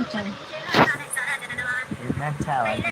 इतना अच्छा आवाज।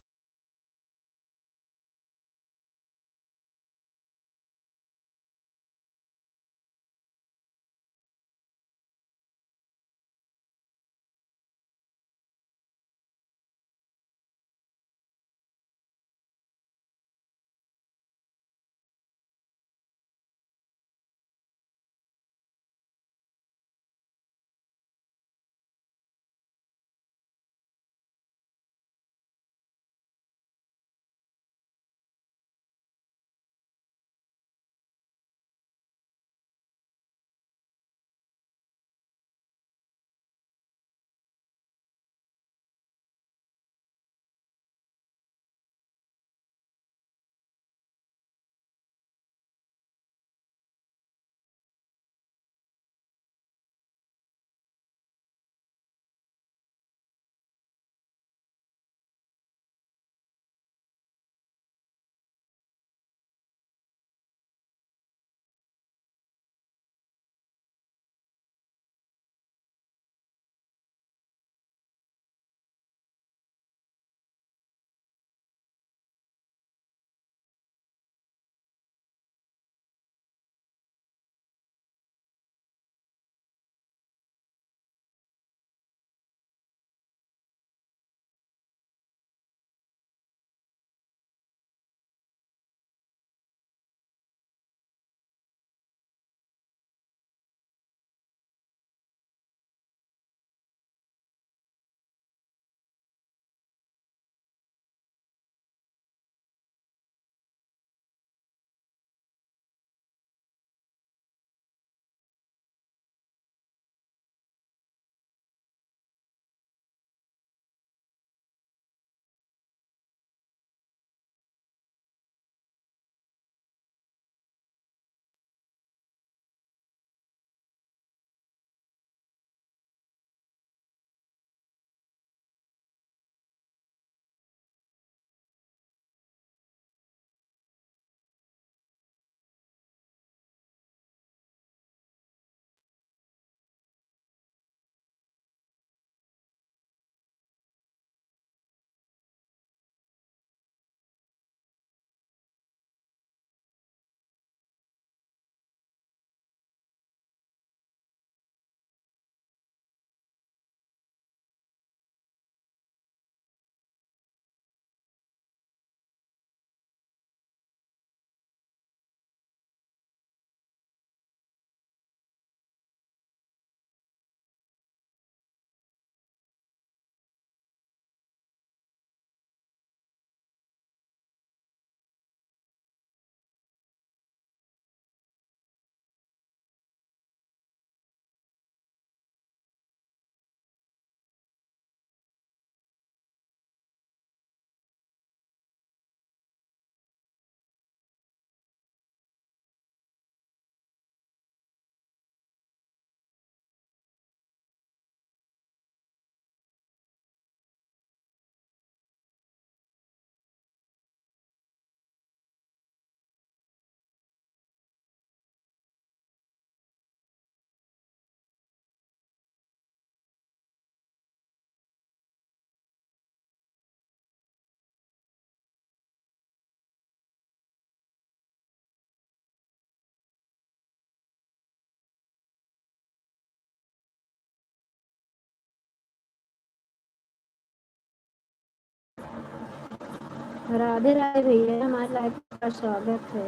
राधे राधे भैया, हमारे लाइफ का स्वागत है।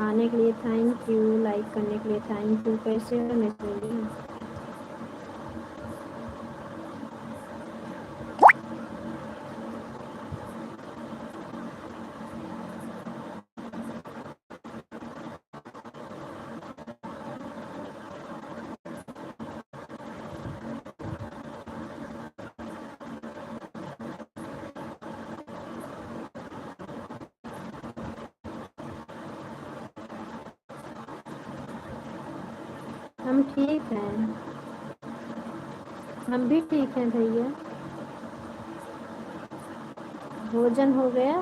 आने के लिए थैंक यू, लाइक करने के लिए थैंक यू। कैसे हो मिसेली? हम ठीक हैं, हम भी ठीक हैं भैया। भोजन हो गया?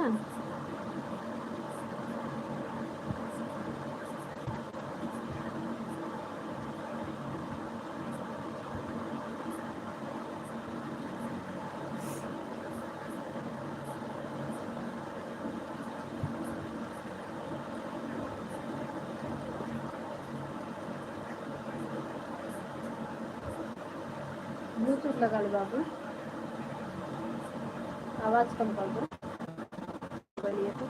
ब्लूटूथ लगा लो बाबू, आवाज़ कम कर दो। बोलिए तो।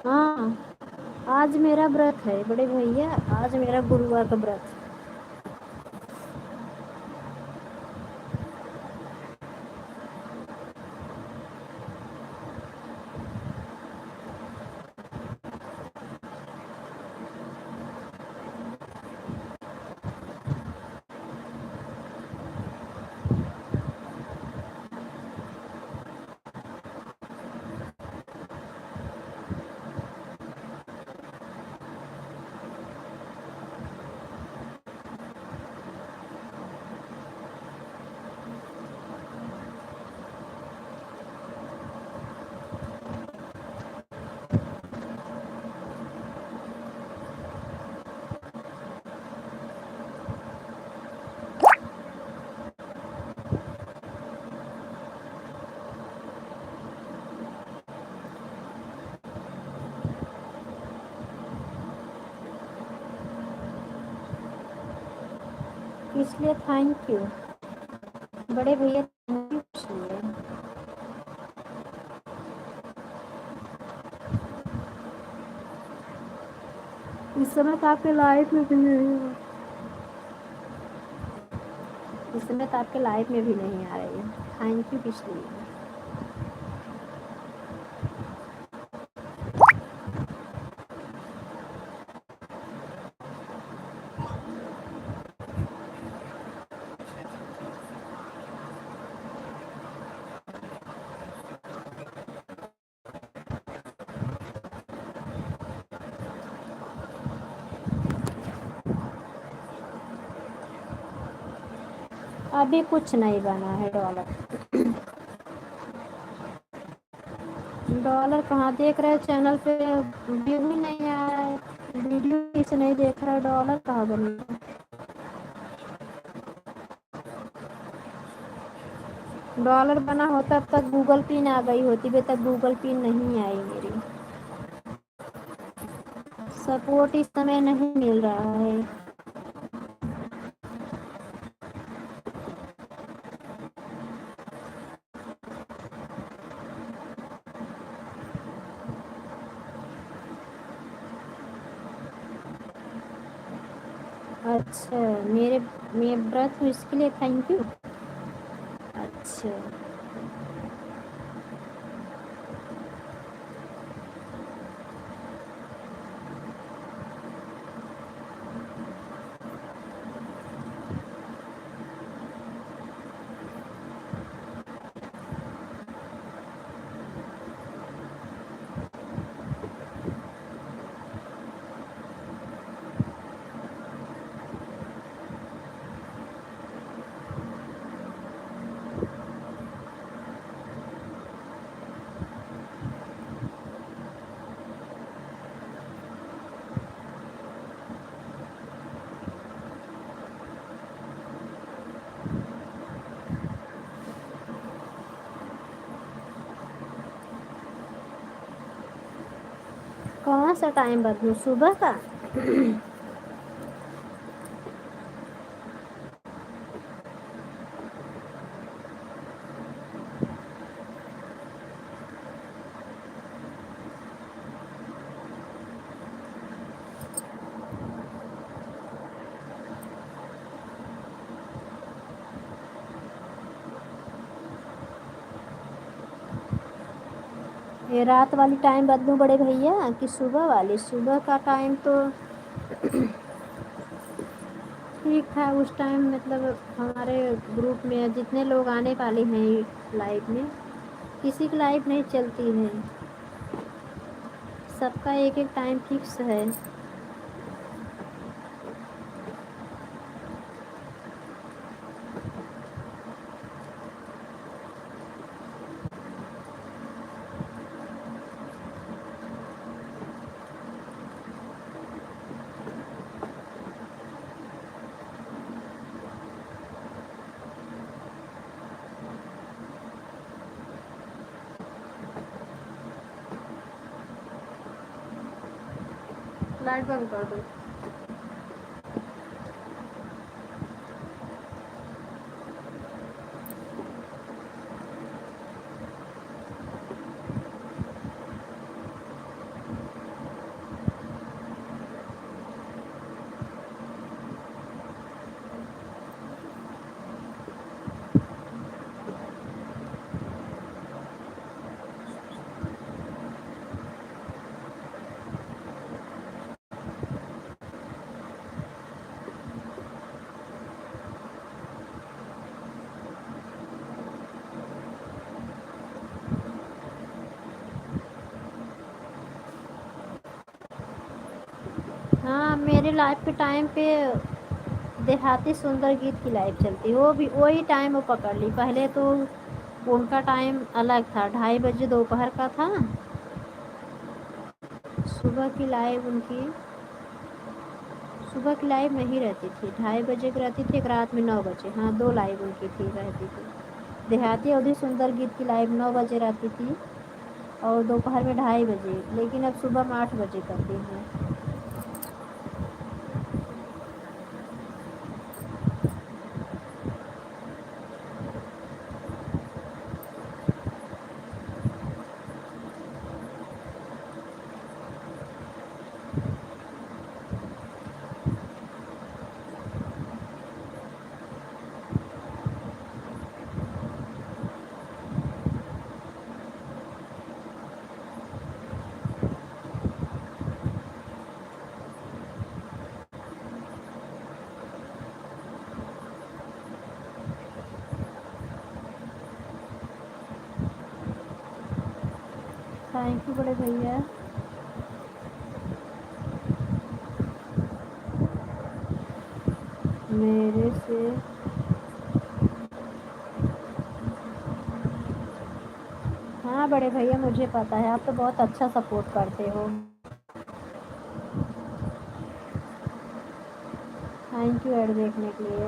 हाँ, आज मेरा व्रत है बड़े भैया, आज मेरा गुरुवार का व्रत है। इसलिए थैंक यू बड़े भैया, थैंक यू इसलिए। इस समय तो आपके लाइफ में भी नहीं है, इस समय तो आपके लाइफ में भी नहीं आ रही है, थैंक यू इसलिए। अभी कुछ नहीं बना है डॉलर। डॉलर कहाँ देख रहे हैं चैनल पे, व्यू ही नहीं आ रहा है, वीडियो किसी नहीं देख रहा है, डॉलर कहाँ बनेगा। डॉलर बना होता अब तक गूगल पिन आ गई होती, अभी तक गूगल पिन नहीं आई मेरी। सपोर्ट इस समय नहीं मिल रहा है। अच्छा, मेरे व्रत हूँ इसके लिए थैंक यू। अच्छा, कौन सा टाइम बदलूँ, सुबह का? ये रात वाली टाइम बदलूँ बड़े भैया कि सुबह वाली? सुबह का टाइम तो ठीक था उस टाइम, मतलब हमारे ग्रुप में जितने लोग आने वाले हैं लाइव में, किसी की लाइव नहीं चलती है, सबका एक एक टाइम फिक्स है। लाइट बंद कर दो। हाँ, मेरे लाइव के टाइम पे देहाती सुंदर गीत की लाइव चलती, वो भी वही टाइम वो पकड़ ली। पहले तो उनका टाइम अलग था, 2:30 बजे दोपहर का था। सुबह की लाइव उनकी, सुबह की लाइव नहीं रहती थी, 2:30 बजे की रहती थी, एक रात में 9 बजे। हाँ, 2 लाइव उनकी थी, रहती थी। देहाती अवधि सुंदर गीत की लाइव 9 बजे रहती थी और दोपहर में 2:30 बजे, लेकिन अब सुबह में 8 बजे करती हैं। थैंक यू बड़े भैया। मेरे से हाँ बड़े भैया, मुझे पता है, आप तो बहुत अच्छा सपोर्ट करते हो। थैंक यू ऐड देखने के लिए।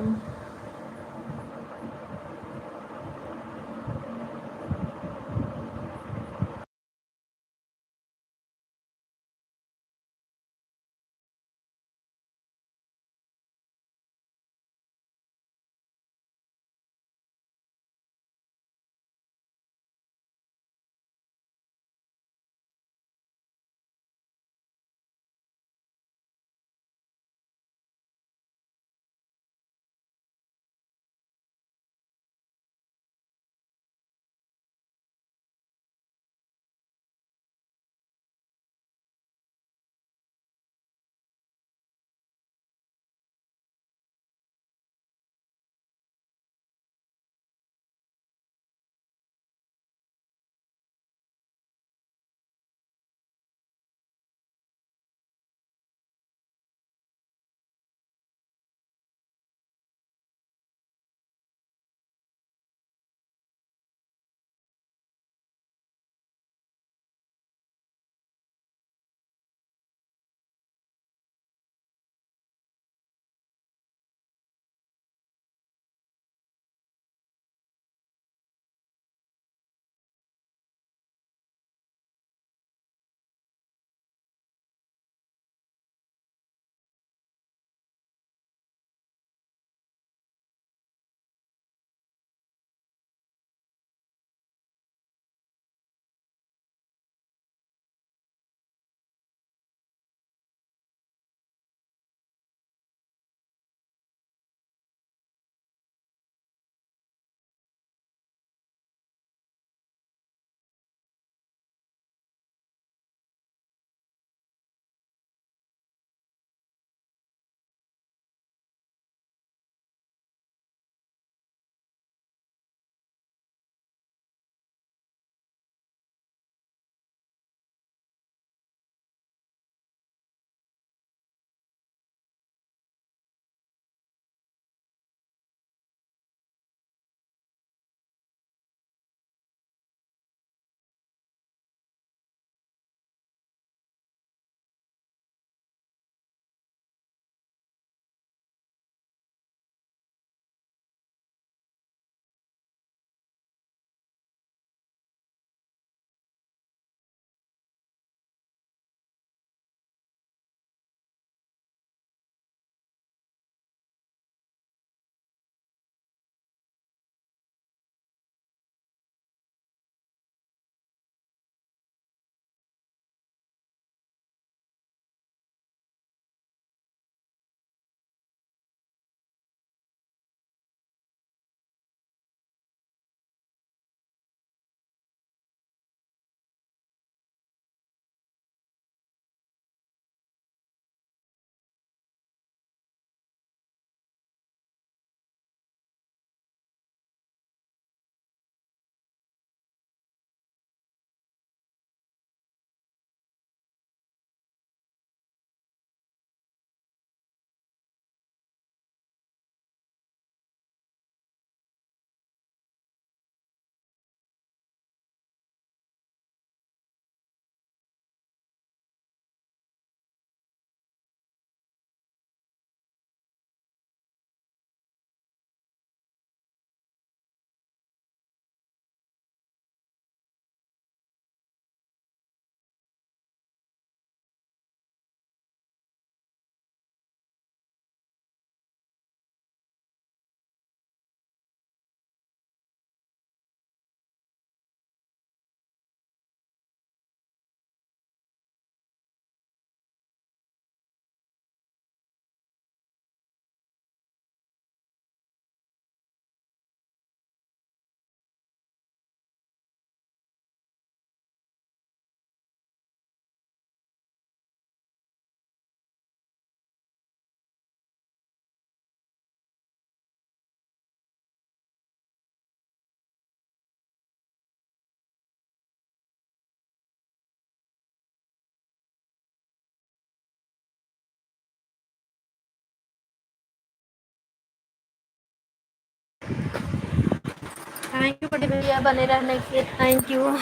थैंक यू बड़े भैया, बने रहने के लिए थैंक यू।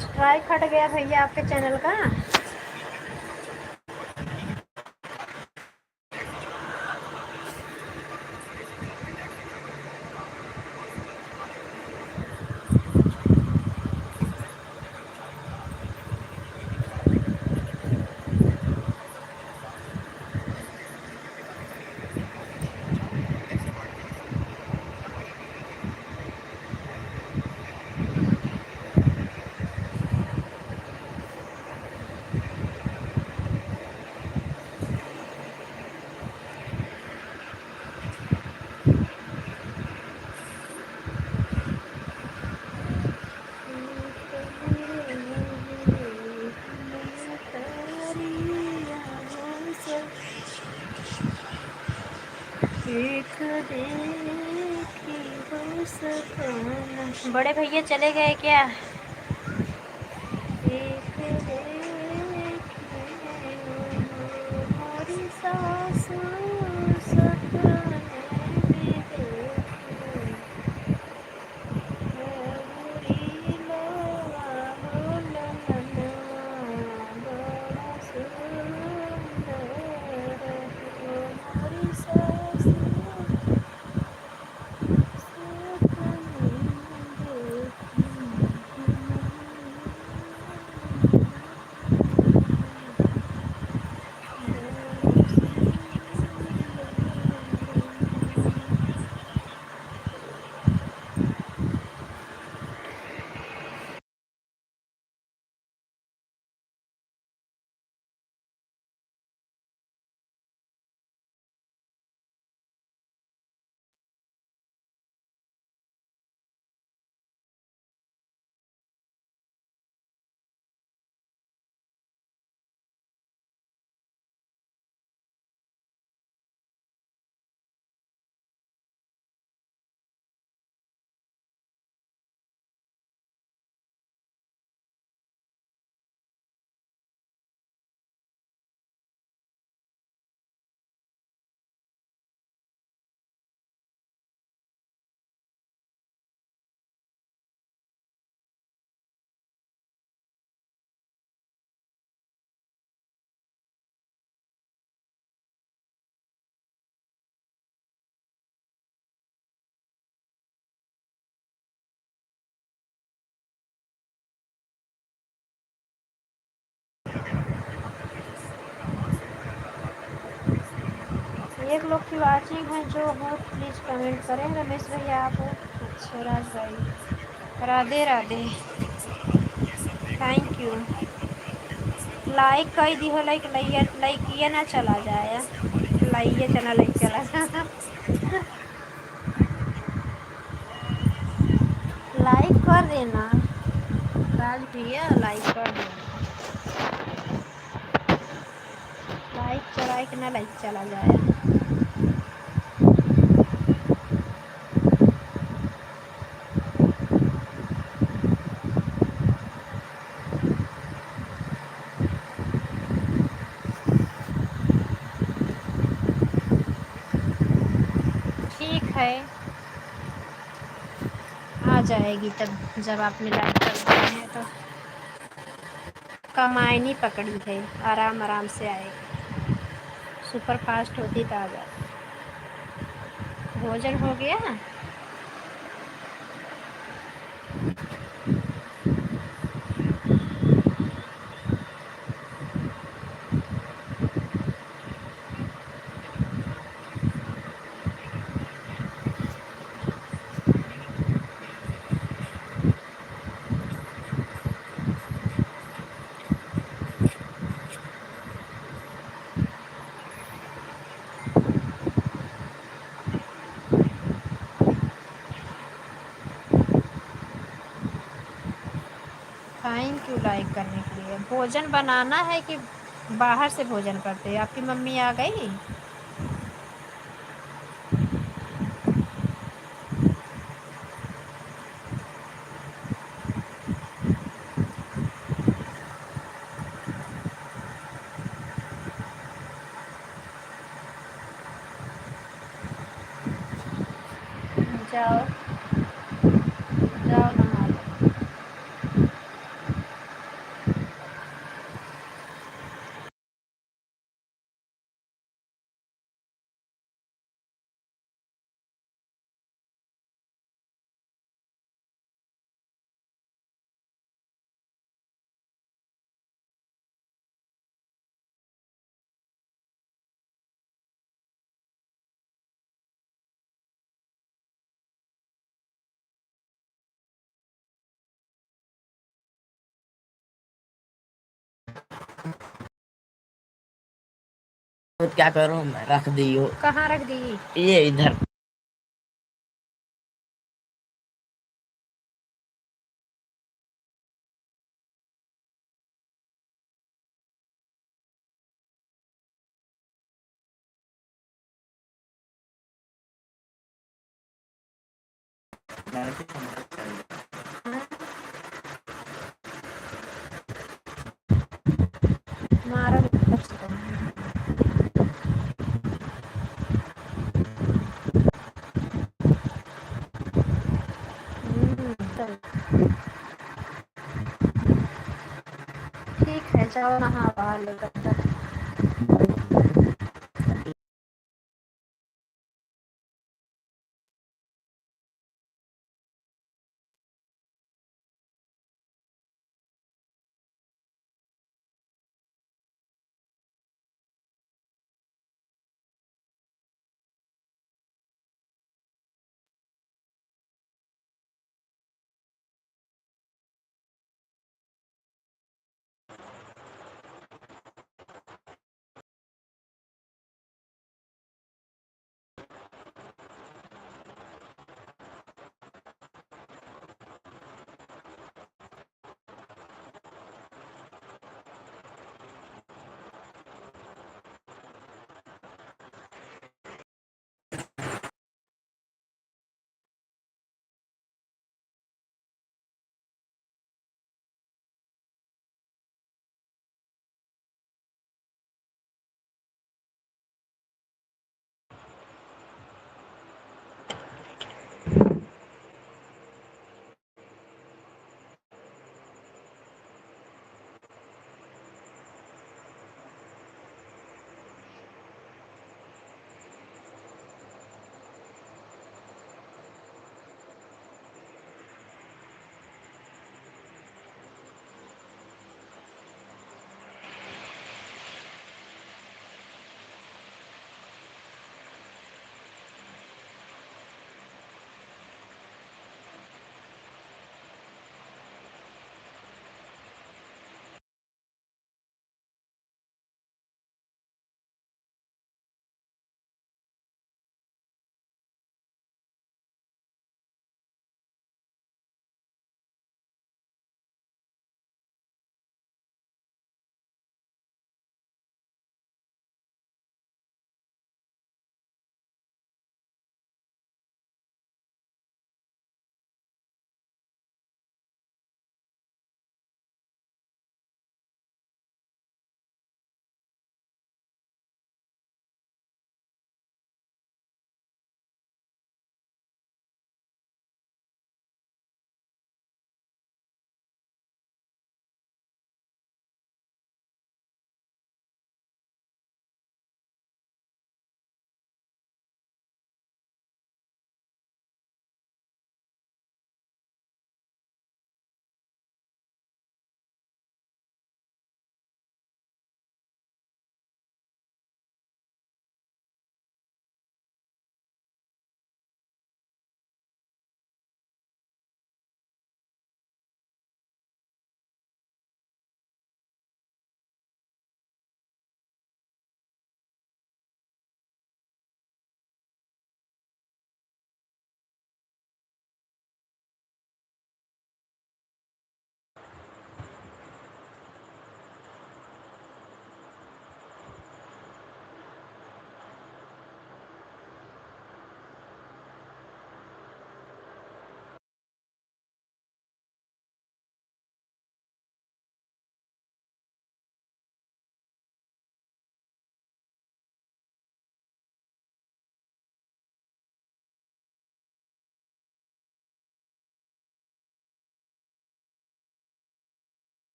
स्ट्राइक हट गया भैया आपके चैनल का। बड़े भैया चले गए क्या? एक लोग की वाचिंग है जो हो प्लीज कमेंट करें। रमेश भैया आप हो? अच्छा राज भाई, Radhe Radhe, thank you. Like कर दी हो, लाइक लाइक ये ना चला जाए, लाइए चना लाइक चला जा। लाइक कर देना राज भैया, लाइक कर देना, लाइक चला के ना लाइक चला जाए। ठीक है, आ जाएगी तब जब आपने लाइक कर दिया है तो। कमाई पकड़ी है, आराम आराम से आएगी, सुपर फास्ट होती तो आ जाती। भोजन हो गया? लाइक करने के लिए। भोजन बनाना है कि बाहर से भोजन करते हैं? आपकी मम्मी आ गई? जाओ, जाओ नहा लो। तो क्या करूं मैं, रख दियो। कहाँ रख दी? ये इधर। मारो बस तुम। चलो ठीक है, जाओ नहा बाहर लेकर तब।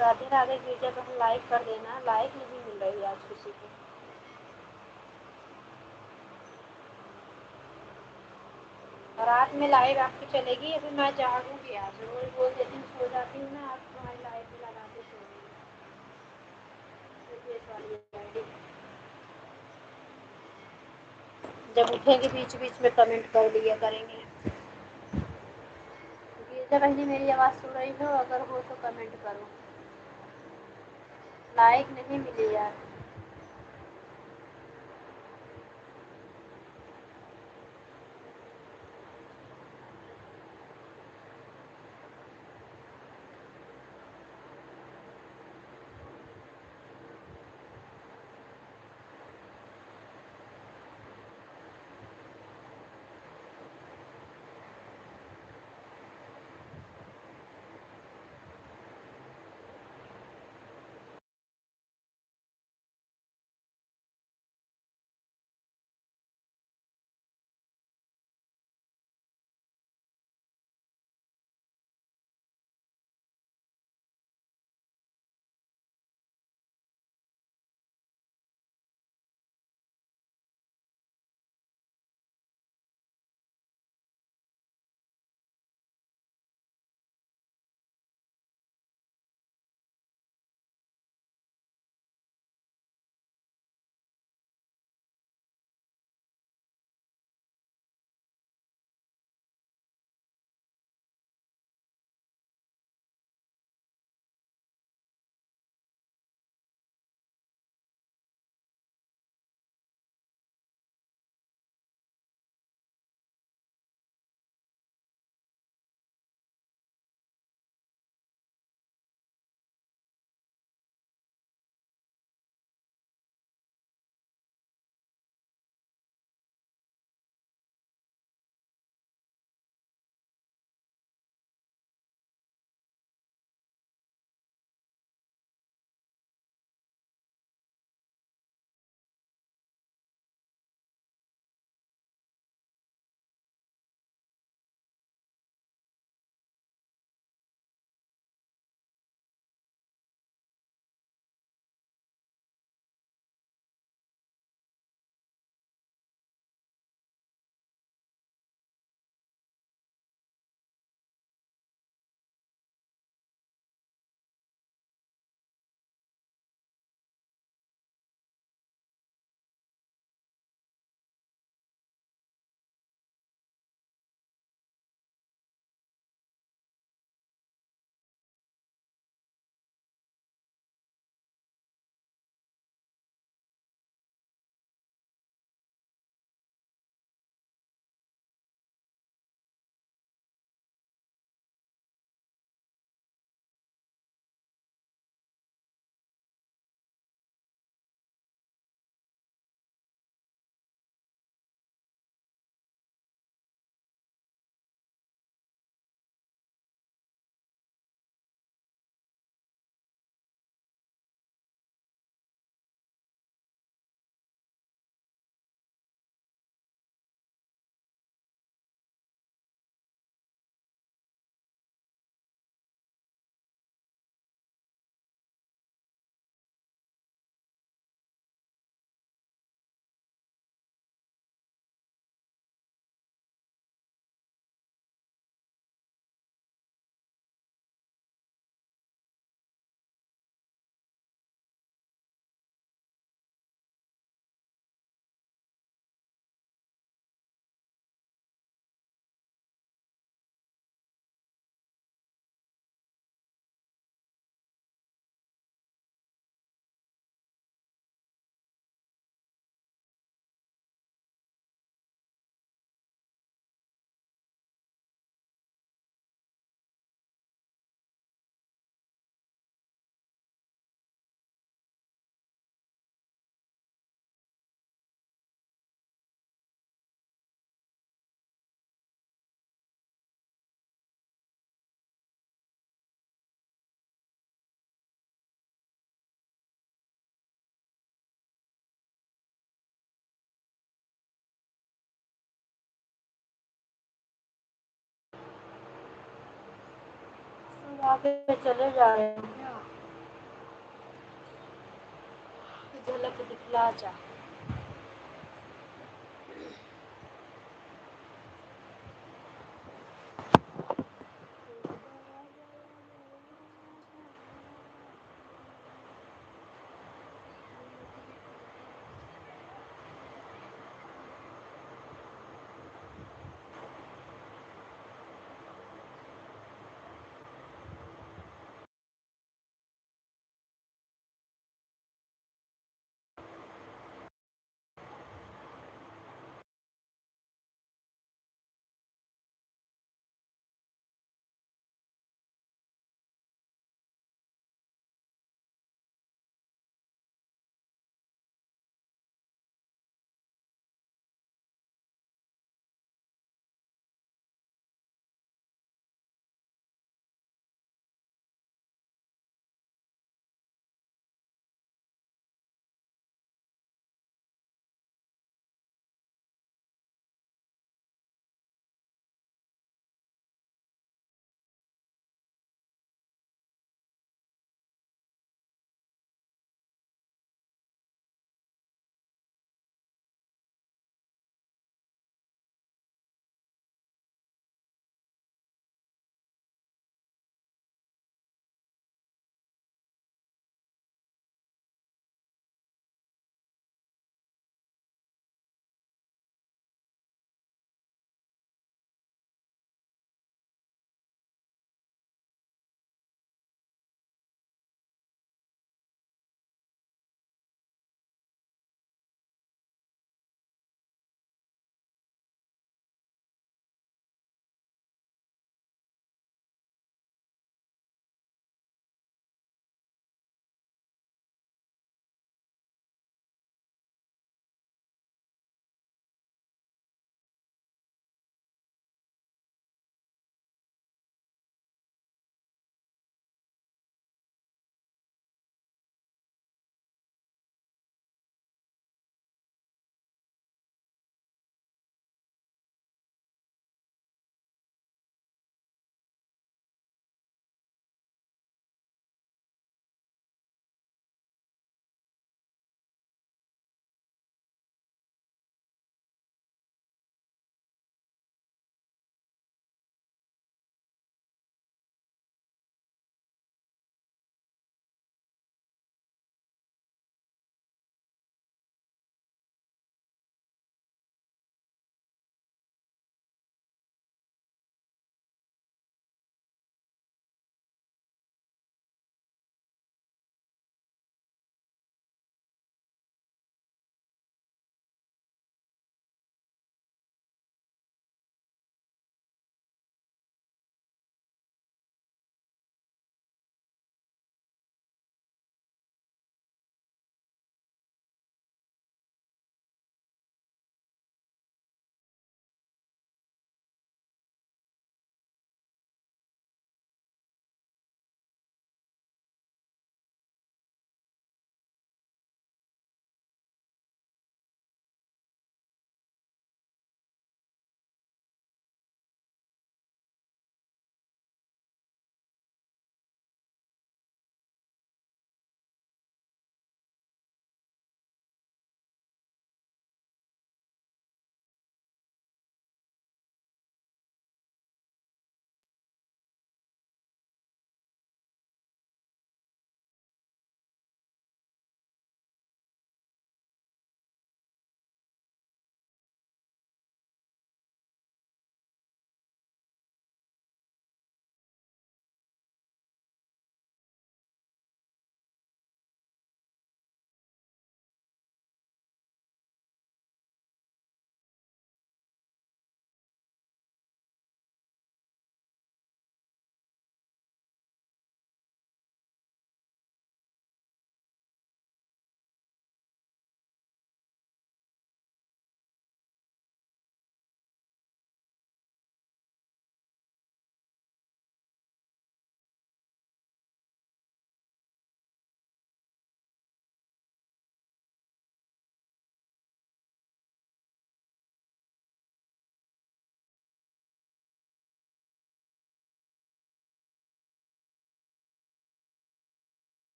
राधे राधे गिरजा बहन, लाइक कर देना, लाइक नहीं मिल रही आज किसी को। रात में लाइव आपकी चलेगी? अभी मैं जागूंगी आज, रोज बोल देती हूँ सो जाती हूँ ना, आज तुम्हारी लाइव में लगा के सोऊंगी। जब उठेंगे बीच बीच में कमेंट कर लिया करेंगे। गिरजा बहनी मेरी आवाज़ सुन रही हो? अगर हो तो कमेंट करो। लाइक नहीं मिली यार। आगे चले जा रहे हैं क्या? झलक दिखला जा।